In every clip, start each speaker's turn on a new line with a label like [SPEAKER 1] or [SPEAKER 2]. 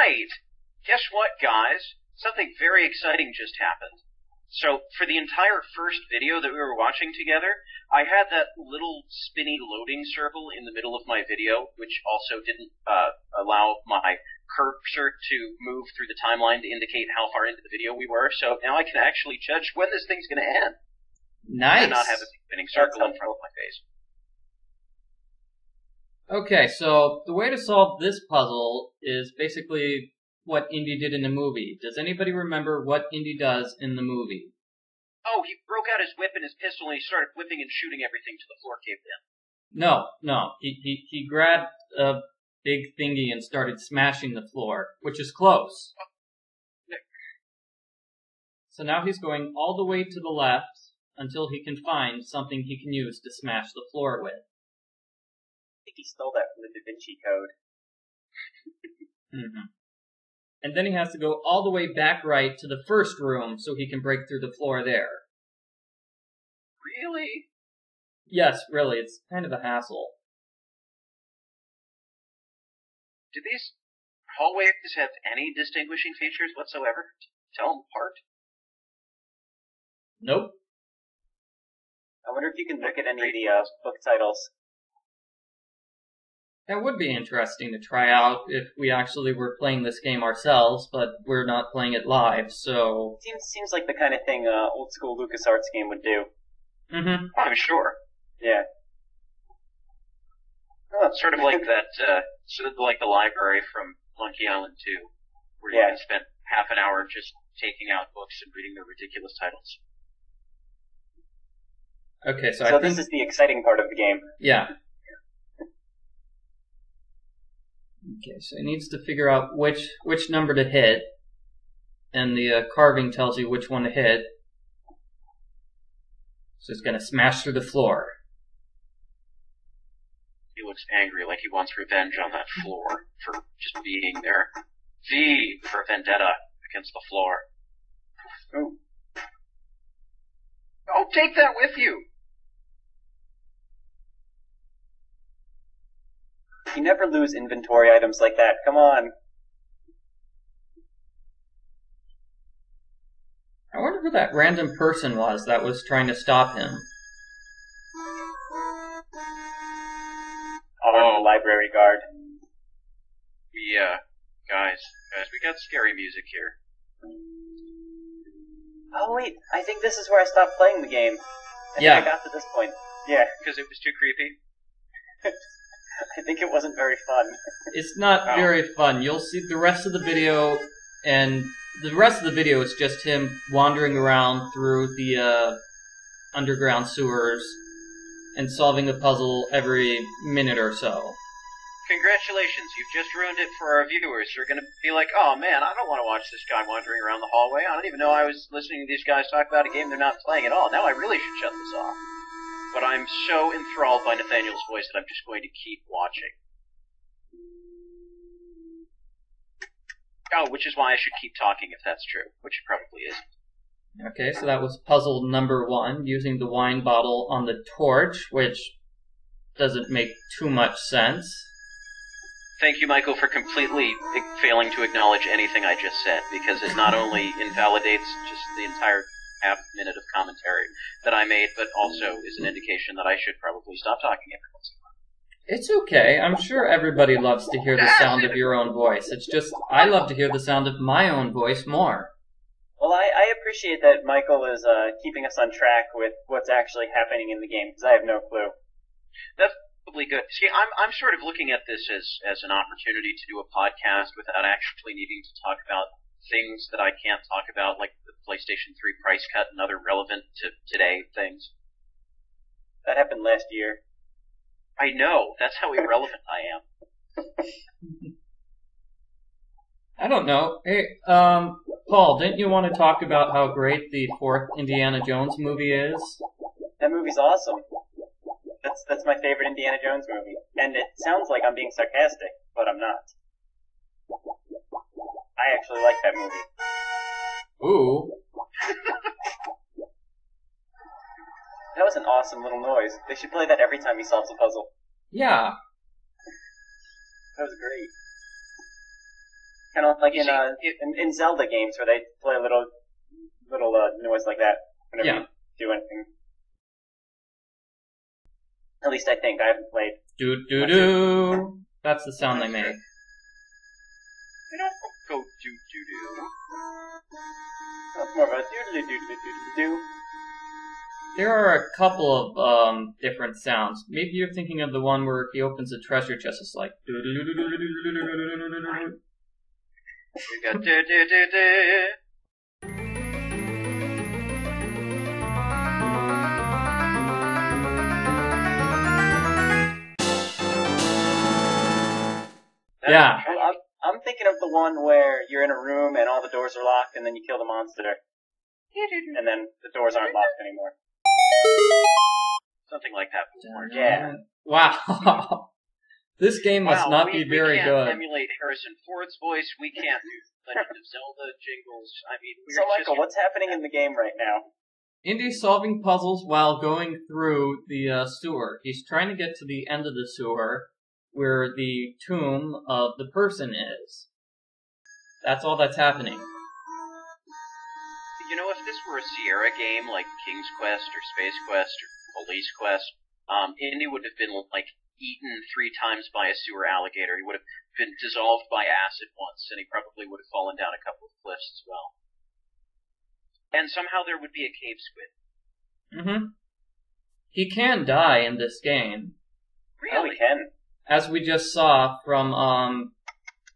[SPEAKER 1] right! Guess what, guys? Something very exciting just happened. So, for the entire first video that we were watching together, I had that little spinny loading circle in the middle of my video, which also didn't allow my cursor to move through the timeline to indicate how far into the video we were, so now I can actually judge when this thing's going to end.
[SPEAKER 2] Nice.
[SPEAKER 1] And not have a spinning circle in front of my face.
[SPEAKER 2] Okay, so the way to solve this puzzle is basically what Indy did in the movie. Does anybody remember what Indy does in the movie?
[SPEAKER 1] Oh, he broke out his whip and his pistol and he started whipping and shooting everything till the floor caved in.
[SPEAKER 2] No. He grabbed a big thingy and started smashing the floor, which is close. So now he's going all the way to the left until he can find something he can use to smash the floor with.
[SPEAKER 3] I think he stole that from the Da Vinci Code.
[SPEAKER 2] Mm-hmm. And then he has to go all the way back right to the first room so he can break through the floor there.
[SPEAKER 1] Really?
[SPEAKER 2] Yes, really. It's kind of a hassle.
[SPEAKER 1] Do these hallways have any distinguishing features whatsoever to tell them apart?
[SPEAKER 2] Nope.
[SPEAKER 3] I wonder if you can look at any of the book titles.
[SPEAKER 2] That would be interesting to try out if we actually were playing this game ourselves, but we're not playing it live, so...
[SPEAKER 3] Seems like the kind of thing an old-school LucasArts game would do.
[SPEAKER 2] Mm-hmm.
[SPEAKER 1] I'm sure.
[SPEAKER 3] Yeah.
[SPEAKER 1] Oh, it's sort of like that, sort of like the library from Monkey Island 2, where you can spend half an hour just taking out books and reading their ridiculous titles.
[SPEAKER 2] Okay, so
[SPEAKER 3] I think... this is the exciting part of the game.
[SPEAKER 2] Yeah. Okay, so he needs to figure out which number to hit, and the carving tells you which one to hit. So he's going to smash through the floor.
[SPEAKER 1] He looks angry, like he wants revenge on that floor for just being there. V for vendetta against the floor.
[SPEAKER 3] Ooh.
[SPEAKER 1] Oh, take that with you!
[SPEAKER 3] You never lose inventory items like that. Come on.
[SPEAKER 2] I wonder who that random person was that was trying to stop him.
[SPEAKER 3] Oh, the library guard.
[SPEAKER 1] Yeah, guys, we got scary music here.
[SPEAKER 3] Oh wait, I think this is where I stopped playing the game. I think I got to this point. Yeah.
[SPEAKER 1] Because it was too creepy?
[SPEAKER 3] I think it wasn't very fun.
[SPEAKER 2] It's not very fun. You'll see the rest of the video, and the rest of the video is just him wandering around through the underground sewers and solving a puzzle every minute or so.
[SPEAKER 1] Congratulations, you've just ruined it for our viewers. They're going to be like, oh man, I don't want to watch this guy wandering around the hallway. I don't even know I was listening to these guys talk about a game they're not playing at all. Now I really should shut this off. But I'm so enthralled by Nathaniel's voice that I'm just going to keep watching. Oh, which is why I should keep talking if that's true, which it probably isn't.
[SPEAKER 2] Okay, so that was puzzle number 1, using the wine bottle on the torch, which doesn't make too much sense.
[SPEAKER 1] Thank you, Michael, for completely failing to acknowledge anything I just said, because it not only invalidates just the entire half-minute of commentary that I made, but also is an indication that I should probably stop talking every once in a while.
[SPEAKER 2] It's okay. I'm sure everybody loves to hear the sound of your own voice. It's just, I love to hear the sound of my own voice more.
[SPEAKER 3] Well, I appreciate that Michael is keeping us on track with what's actually happening in the game, because I have no clue.
[SPEAKER 1] That's probably good. See, I'm sort of looking at this as an opportunity to do a podcast without actually needing to talk about things that I can't talk about, like the PlayStation 3 price cut and other relevant to today things.
[SPEAKER 3] That happened last year.
[SPEAKER 1] I know. That's how irrelevant I am.
[SPEAKER 2] I don't know. Hey, Paul, didn't you want to talk about how great the 4th Indiana Jones movie is?
[SPEAKER 3] That movie's awesome. That's my favorite Indiana Jones movie. And it sounds like I'm being sarcastic, but I'm not. I actually like that movie.
[SPEAKER 2] Ooh.
[SPEAKER 3] That was an awesome little noise. They should play that every time he solves a puzzle.
[SPEAKER 2] Yeah.
[SPEAKER 3] That was great. Kind of like in Zelda games where they play a little noise like that whenever you do anything. At least I think. I haven't played.
[SPEAKER 2] Do. That's the sound they make.
[SPEAKER 1] They don't go do.
[SPEAKER 3] That's more of a do.
[SPEAKER 2] There are a couple of different sounds. Maybe you're thinking of the one where he opens a treasure chest. It's like do.
[SPEAKER 1] We got do.
[SPEAKER 2] Yeah.
[SPEAKER 3] Well, I'm thinking of the one where you're in a room and all the doors are locked, and then you kill the monster, and then the doors aren't locked anymore.
[SPEAKER 1] Something like that.
[SPEAKER 3] Yeah.
[SPEAKER 2] Wow. This game must not be very good.
[SPEAKER 1] We can't emulate Harrison Ford's voice. We can't do Legend of Zelda jingles. I mean,
[SPEAKER 3] so Michael, what's happening in the game right now?
[SPEAKER 2] Indy's solving puzzles while going through the sewer. He's trying to get to the end of the sewer where the tomb of the person is. That's all that's happening.
[SPEAKER 1] You know, if this were a Sierra game like King's Quest or Space Quest or Police Quest, Indy would have been, like, eaten 3 times by a sewer alligator. He would have been dissolved by acid once, and he probably would have fallen down a couple of cliffs as well. And somehow there would be a cave squid.
[SPEAKER 2] Mm-hmm. He can die in this game.
[SPEAKER 1] Really?
[SPEAKER 3] Oh, he can.
[SPEAKER 2] As we just saw from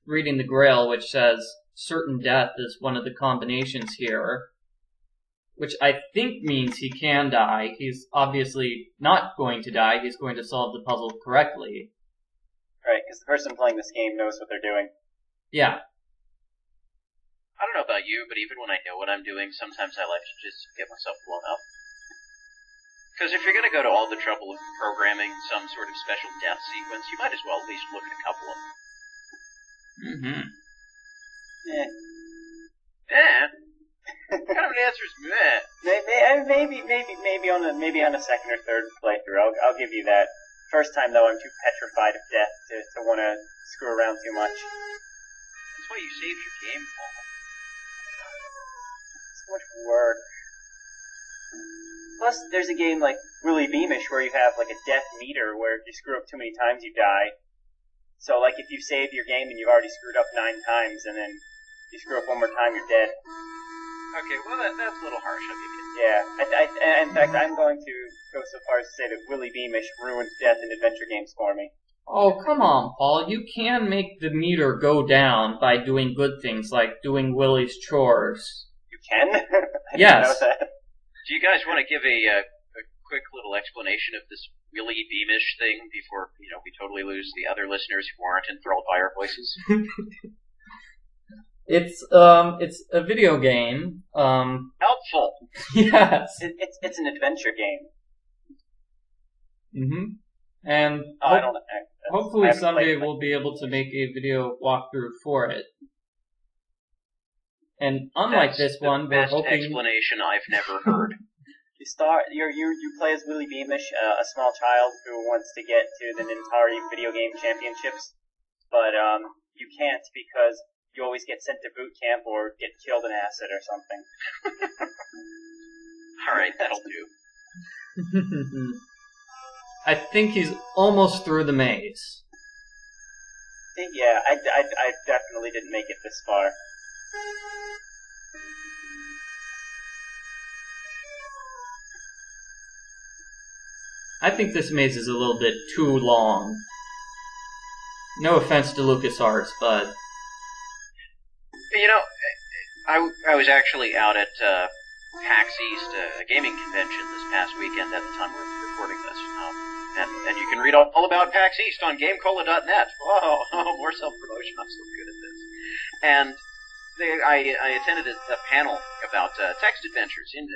[SPEAKER 2] reading the Grail, which says certain death is one of the combinations here, which I think means he can die. He's obviously not going to die. He's going to solve the puzzle correctly.
[SPEAKER 3] Right, because the person playing this game knows what they're doing.
[SPEAKER 2] Yeah.
[SPEAKER 1] I don't know about you, but even when I know what I'm doing, sometimes I like to just get myself blown up. Because if you're going to go to all the trouble of programming some sort of special death sequence, you might as well at least look at a couple of them.
[SPEAKER 2] Mm-hmm.
[SPEAKER 1] Kind of an answer is meh.
[SPEAKER 3] Maybe on a second or third playthrough, I'll give you that. First time though, I'm too petrified of death to want to screw around too much.
[SPEAKER 1] That's why you save your game, Paul.
[SPEAKER 3] So much work. Plus, there's a game like Willy Beamish where you have like a death meter where if you screw up too many times, you die. So, like, if you save your game and you've already screwed up 9 times, and then you screw up one more time, you're dead.
[SPEAKER 1] Okay, well, that's a little harsh, I'll give you.
[SPEAKER 3] Yeah, in fact, I'm going to go so far as to say that Willy Beamish ruined death in adventure games for me.
[SPEAKER 2] Oh, come on, Paul. You can make the meter go down by doing good things, like doing Willy's chores.
[SPEAKER 3] You can? I
[SPEAKER 2] yes.
[SPEAKER 3] didn't know that.
[SPEAKER 1] Do you guys want to give a quick little explanation of this Willy Beamish thing before, we totally lose the other listeners who aren't enthralled by our voices?
[SPEAKER 2] It's a video game.
[SPEAKER 1] Helpful.
[SPEAKER 2] Yes.
[SPEAKER 3] It's an adventure game.
[SPEAKER 2] Mm-hmm. And hopefully someday we'll be able to make a video walkthrough for it. And unlike this one, we're hoping...
[SPEAKER 1] Best explanation I've never heard.
[SPEAKER 3] You play as Willy Beamish, a small child who wants to get to the Atari Video Game Championships, but you can't because you always get sent to boot camp or get killed in acid or something.
[SPEAKER 1] Alright, that'll do.
[SPEAKER 2] I think he's almost through the maze.
[SPEAKER 3] Yeah, I definitely didn't make it this far.
[SPEAKER 2] I think this maze is a little bit too long. No offense to LucasArts, but...
[SPEAKER 1] I was actually out at PAX East, a gaming convention this past weekend at the time we're recording this. And you can read all about PAX East on GameCola.net. Whoa, more self-promotion. I'm so good at this. And I attended a panel about text adventures in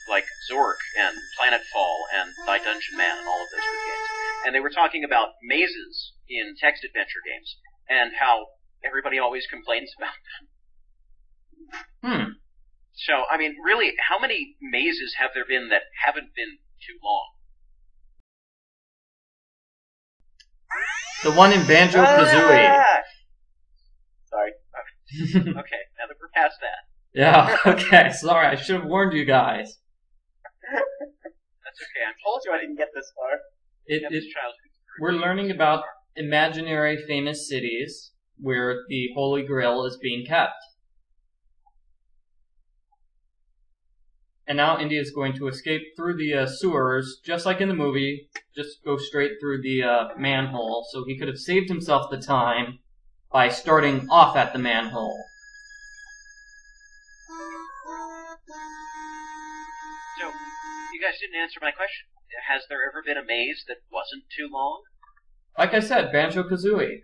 [SPEAKER 1] like Zork and Planetfall and Thy Dungeon Man and all of those good games. And they were talking about mazes in text adventure games and how everybody always complains about them. So, I mean, really, how many mazes have there been that haven't been too long?
[SPEAKER 2] The one in Banjo-Kazooie.
[SPEAKER 1] Okay, now that we're past that.
[SPEAKER 2] Yeah, okay, sorry, I should have warned you guys.
[SPEAKER 1] That's okay,
[SPEAKER 3] I told you I didn't get this far.
[SPEAKER 2] We're learning about imaginary famous cities where the Holy Grail is being kept. And now Indy is going to escape through the sewers, just like in the movie, just go straight through the manhole, so he could have saved himself the time by starting off at the manhole.
[SPEAKER 1] So, you guys didn't answer my question. Has there ever been a maze that wasn't too long?
[SPEAKER 2] Like I said, Banjo-Kazooie.